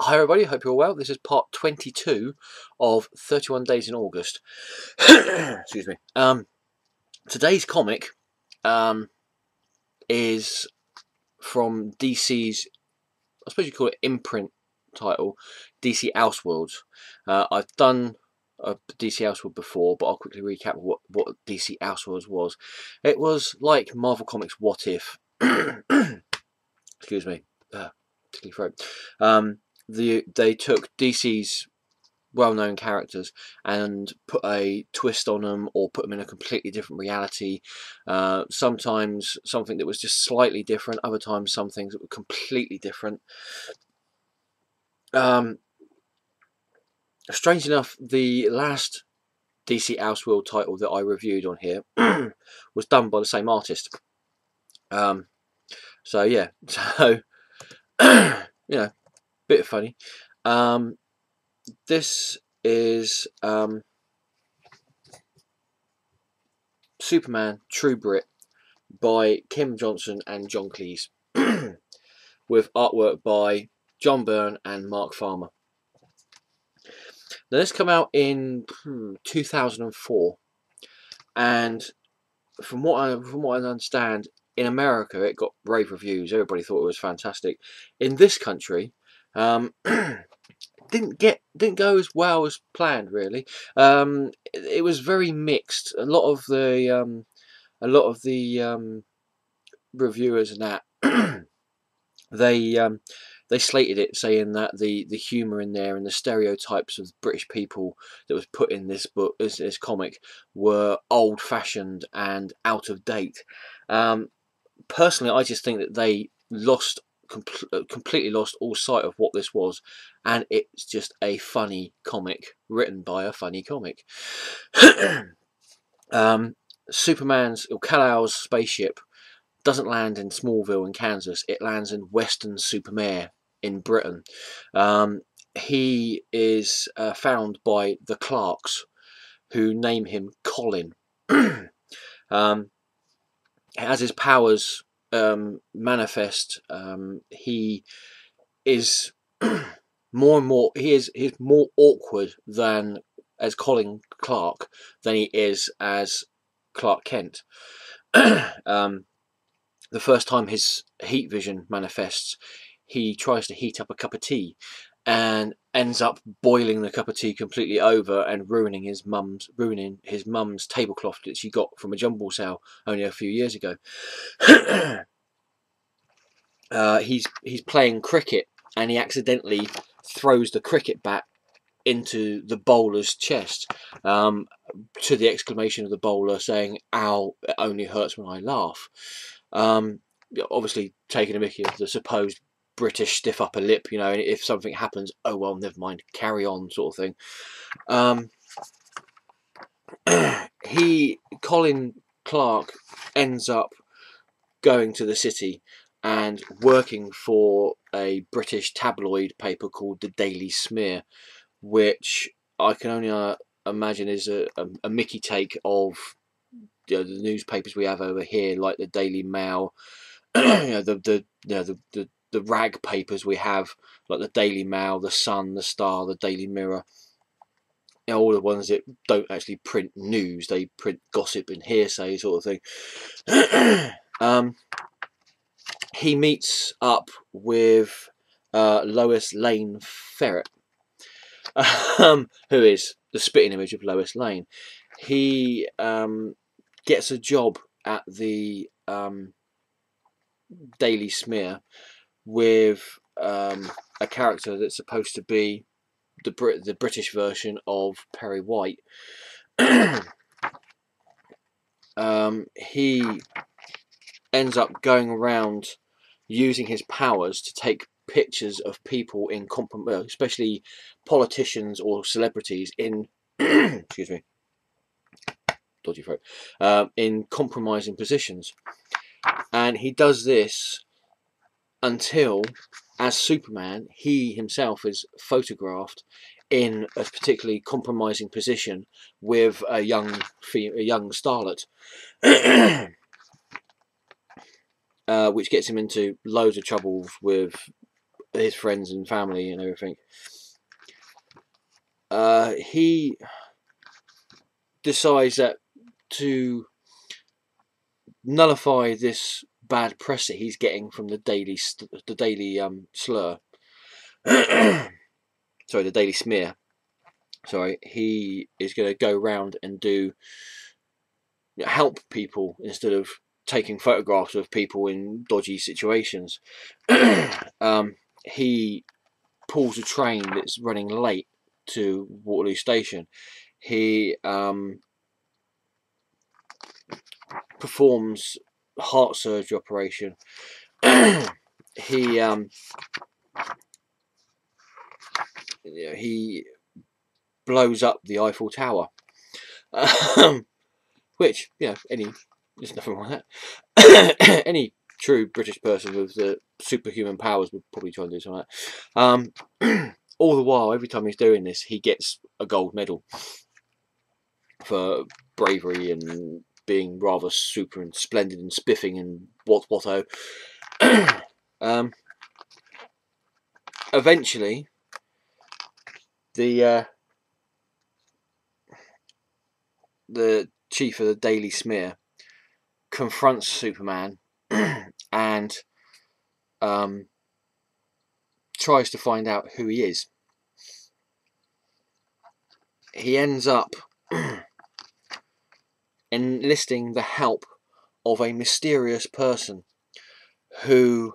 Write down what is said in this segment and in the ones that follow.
Hi everybody, hope you're all well. This is part 22 of 31 Days in August. Excuse me. Today's comic is from DC's, I suppose you call it imprint title, DC Elseworlds. I've done a DC Elseworld before, but I'll quickly recap what DC Elseworlds was. It was like Marvel Comics What If. Excuse me. Tickly throat. They took DC's well-known characters and put a twist on them, or put them in a completely different reality. Sometimes something that was just slightly different, other times some things that were completely different. Strange enough, the last DC Elseworld title that I reviewed on here was done by the same artist. So yeah, so you know, bit funny. This is Superman True Brit by Kim Johnson and John Cleese, with artwork by John Byrne and Mark Farmer. Now this came out in 2004, and from what I understand, in America it got rave reviews. Everybody thought it was fantastic. In this country, didn't go as well as planned, really. It was very mixed. A lot of the reviewers and that they slated it, saying that the humour in there and the stereotypes of British people that was put in this book, this comic, were old-fashioned and out of date. Personally, I just think that they completely lost all sight of what this was, and it's just a funny comic written by a funny comic. Superman's, or Kal-El's spaceship doesn't land in Smallville in Kansas. It lands in Weston-super-Mare in Britain. He is found by the Clarks, who name him Colin. As his powers manifest, he is more and more. He's more awkward than as Colin Clark than he is as Clark Kent. The first time his heat vision manifests, he tries to heat up a cup of tea and ends up boiling the cup of tea completely over and ruining his mum's tablecloth that she got from a jumble sale only a few years ago. He's playing cricket, and he accidentally throws the cricket bat into the bowler's chest, to the exclamation of the bowler saying, "Ow, it only hurts when I laugh." Obviously taking a mickey of the supposed British stiff upper lip, you know, and if something happens, oh well, never mind, carry on, sort of thing. Colin Clark ends up going to the city and working for a British tabloid paper called the Daily Smear, which I can only imagine is a Mickey take of the newspapers we have over here, like the Daily Mail, the rag papers we have, like the Daily Mail, the Sun, the Star, the Daily Mirror. You know, all the ones that don't actually print news, they print gossip and hearsay, sort of thing. He meets up with Lois Lane Ferret, who is the spitting image of Lois Lane. He gets a job at the Daily Smear with a character that's supposed to be the British version of Perry White. He ends up going around using his powers to take pictures of people in especially politicians or celebrities in excuse me, dodgy throat, in compromising positions. And he does this until, as Superman, he himself is photographed in a particularly compromising position with a young starlet, which gets him into loads of trouble with his friends and family and everything. He decides that to nullify this bad press that he's getting from the Daily Slur, sorry, the Daily Smear. Sorry, he is going to go round and help people instead of taking photographs of people in dodgy situations. He pulls a train that's running late to Waterloo Station. He performs a heart surgery operation. He blows up the Eiffel Tower, which, there's nothing wrong with that. Any true British person with superhuman powers would probably try and do something like that. All the while, every time he's doing this, he gets a gold medal for bravery and being rather super and splendid and spiffing and what-oh. Eventually, the chief of the Daily Smear confronts Superman and tries to find out who he is. He ends up enlisting the help of a mysterious person who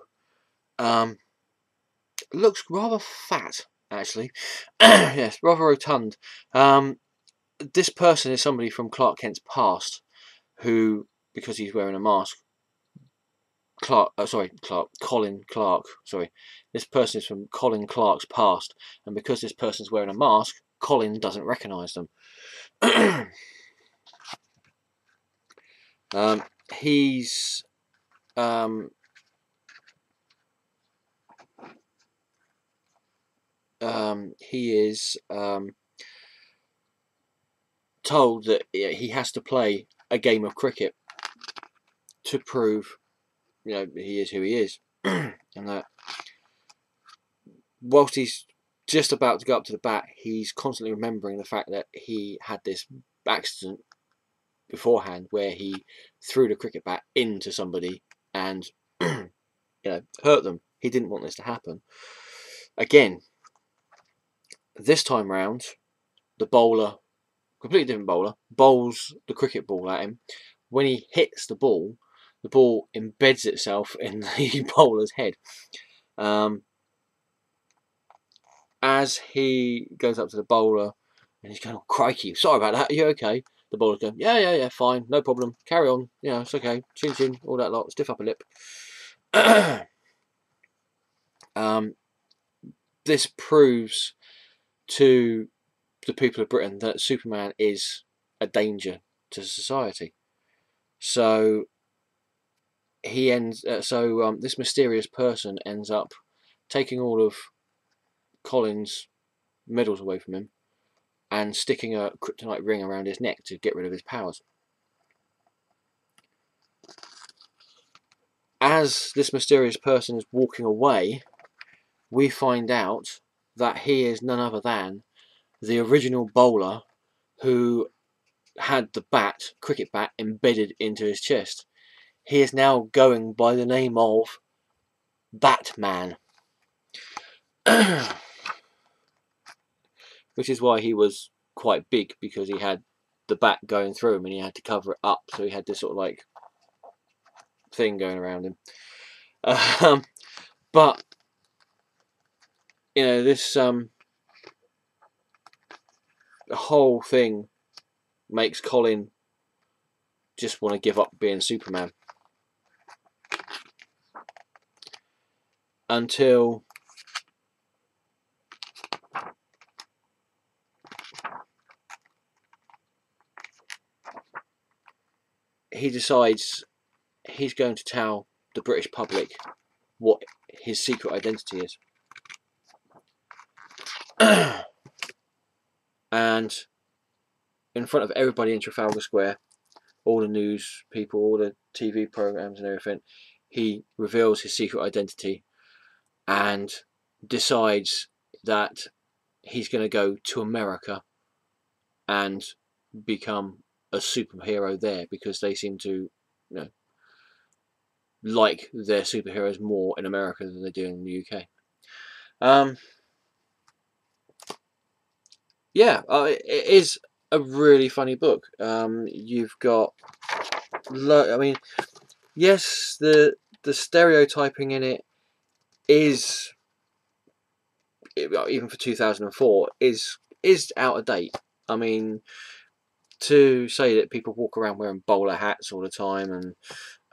looks rather fat, actually. Yes, rather rotund. This person is somebody from Clark Kent's past, who, because he's wearing a mask, Colin Clark. Sorry, this person is from Colin Clark's past, and because this person's wearing a mask, Colin doesn't recognise them. He is told that he has to play a game of cricket to prove, he is who he is, and that whilst he's just about to go up to the bat, he's constantly remembering the fact that he had this accident beforehand where he threw the cricket bat into somebody and hurt them. He didn't want this to happen again. This time round, the bowler, completely different bowler, bowls the cricket ball at him. When he hits the ball embeds itself in the bowler's head. As he goes up to the bowler and he's going, "Oh, crikey, sorry about that, are you okay?" The bowler's going, yeah, fine, no problem, carry on, it's okay, chin chin, all that lot, stiff upper lip. This proves to the people of Britain that Superman is a danger to society. So this mysterious person ends up taking all of Colin's medals away from him and sticking a kryptonite ring around his neck to get rid of his powers. As this mysterious person is walking away, we find out that he is none other than the original bowler who had the cricket bat embedded into his chest. He is now going by the name of Batman. Which is why he was quite big, because he had the bat going through him and he had to cover it up, so he had this sort of like thing going around him. But this the whole thing makes Colin just want to give up being Superman, until he decides he's going to tell the British public what his secret identity is. And in front of everybody in Trafalgar Square, all the news people, all the TV programs and everything, he reveals his secret identity, and decides that he's going to go to America and become a superhero there, because they seem to, like their superheroes more in America than they do in the UK. Yeah, it is a really funny book. You've got, I mean, yes, the stereotyping in it is, even for 2004, is out of date. I mean, to say that people walk around wearing bowler hats all the time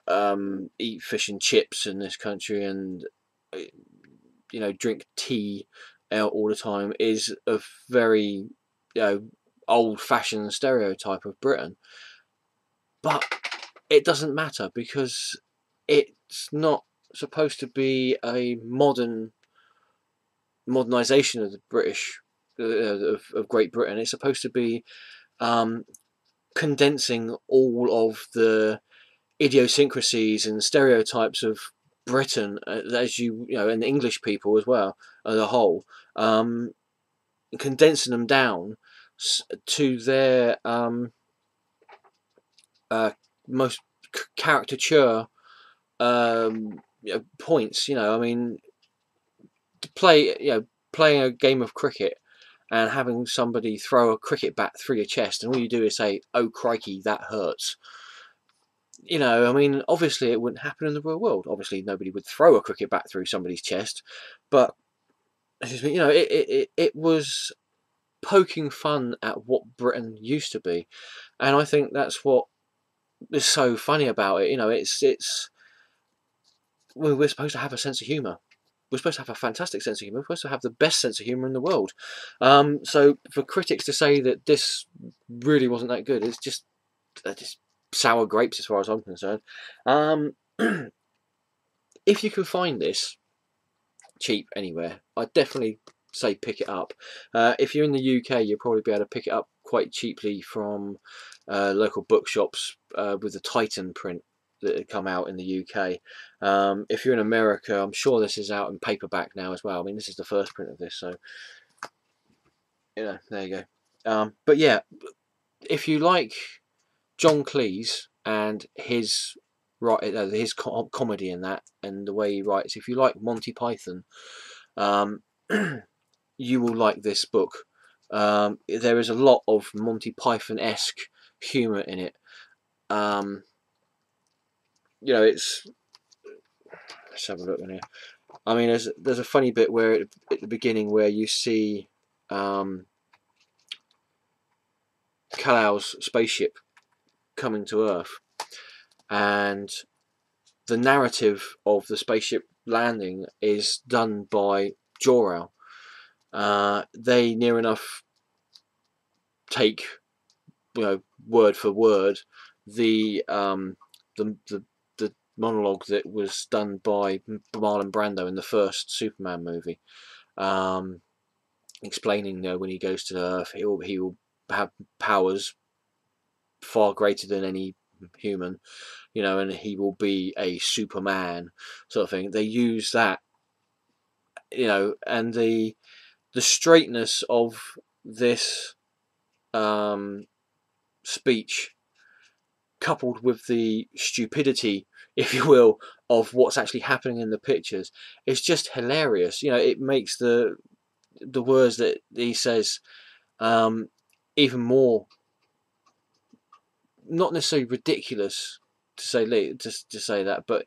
and eat fish and chips in this country, and drink tea all the time, is a very old-fashioned stereotype of Britain. But it doesn't matter, because it's not supposed to be a modernisation of the British of Great Britain. It's supposed to be condensing all of the idiosyncrasies and stereotypes of Britain, as and the English people as well as a whole, condensing them down to their most caricature points. I mean, to playing a game of cricket and having somebody throw a cricket bat through your chest, and all you do is say, "Oh crikey, that hurts." I mean, obviously it wouldn't happen in the real world. Obviously nobody would throw a cricket bat through somebody's chest, but it was poking fun at what Britain used to be, and I think that's what is so funny about it. We're supposed to have a sense of humour. We're supposed to have a fantastic sense of humour. We're supposed to have the best sense of humour in the world. So for critics to say that this really wasn't that good, it's just sour grapes as far as I'm concerned. If you can find this cheap anywhere, I'd definitely say pick it up. If you're in the UK, you'll probably be able to pick it up quite cheaply from local bookshops with the Titan print that had come out in the UK. If you're in America, I'm sure this is out in paperback now as well. I mean, this is the first print of this, so there you go. But yeah, if you like John Cleese and his comedy in that, and the way he writes, if you like Monty Python, you will like this book. There is a lot of Monty Python-esque humour in it. Let's have a look in here. I mean, there's a funny bit where at the beginning where you see Kal-El's spaceship coming to Earth, and the narrative of the spaceship landing is done by Jor-El. They near enough take, word for word the monologue that was done by Marlon Brando in the first Superman movie, explaining when he goes to Earth, he will have powers far greater than any human, and he will be a Superman sort of thing. They use that, and the straightness of this speech, coupled with the stupidity, if you will, of what's actually happening in the pictures, is just hilarious. It makes the words that he says even more, not necessarily ridiculous to say that, but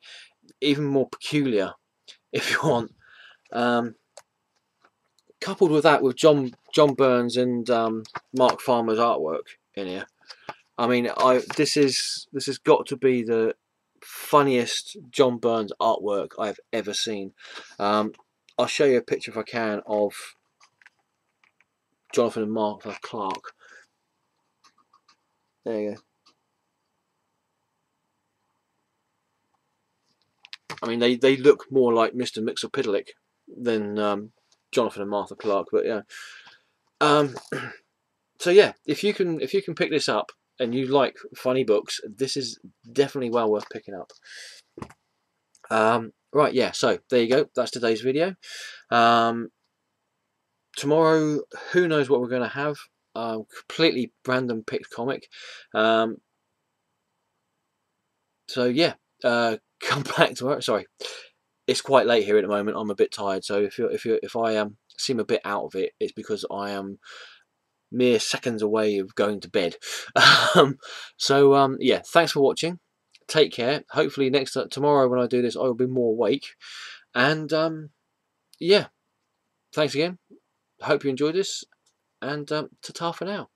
even more peculiar, if you want. Coupled with that, with John Burns and Mark Farmer's artwork in here, I mean, this has got to be the funniest John Burns artwork I've ever seen. I'll show you a picture if I can of Jonathan and Martha Clark. There you go. I mean, they look more like Mr. Mixolydic than Jonathan and Martha Clark, but yeah. So yeah, if you can pick this up and you like funny books, this is definitely well worth picking up. Right, yeah, so there you go. That's today's video. Tomorrow, who knows what we're going to have. Completely random picked comic. So yeah, come back tomorrow. Sorry, it's quite late here at the moment. I'm a bit tired, so if I seem a bit out of it, it's because I am mere seconds away of going to bed. Yeah, thanks for watching. Take care. Hopefully tomorrow when I do this, I will be more awake. And yeah, thanks again. Hope you enjoyed this, and ta-ta for now.